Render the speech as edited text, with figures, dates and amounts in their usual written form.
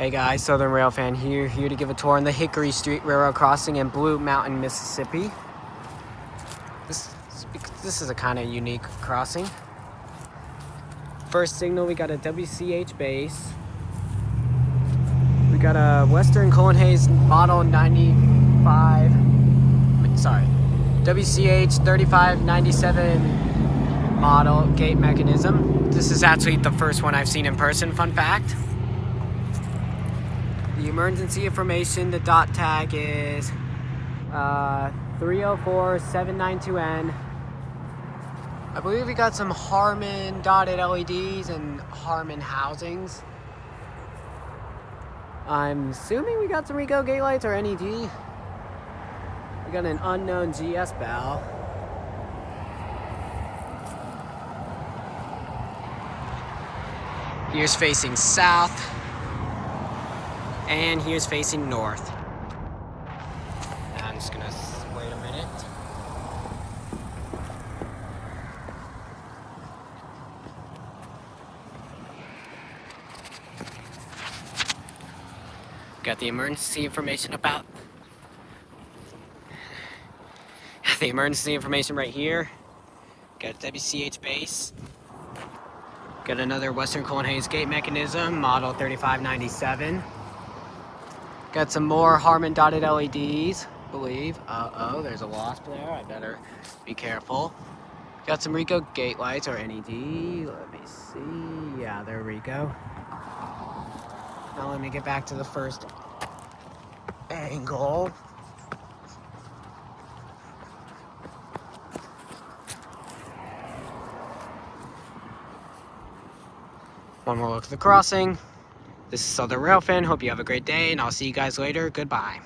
Hey guys, Southern Rail fan here to give a tour on the Hickory Street Railroad crossing in Blue Mountain, Mississippi. This is a kind of unique crossing. First signal, we got a WCH base. We got a Western Hayes model 95, sorry, WCH 3597 model gate mechanism. This is actually the first one I've seen in person, fun fact. The emergency information, the dot tag is 304792N. I believe we got some Harmon dotted LEDs and Harmon housings. I'm assuming we got some RECO gate lights or NED. We got an unknown GS bow. Here's facing south. And here's facing north. I'm just gonna wait a minute. Got the emergency information about the emergency information right here. Got a WCH base. Got another Western Hayes gate mechanism, model 3597. Got some more Harmon dotted LEDs, I believe. Uh-oh, there's a wasp there. I better be careful. Got some RECO gate lights or NED. Let me see. Yeah, there we go. Now let me get back to the first angle. One more look at the crossing. This is Southern Rail fan. Hope you have a great day, and I'll see you guys later. Goodbye.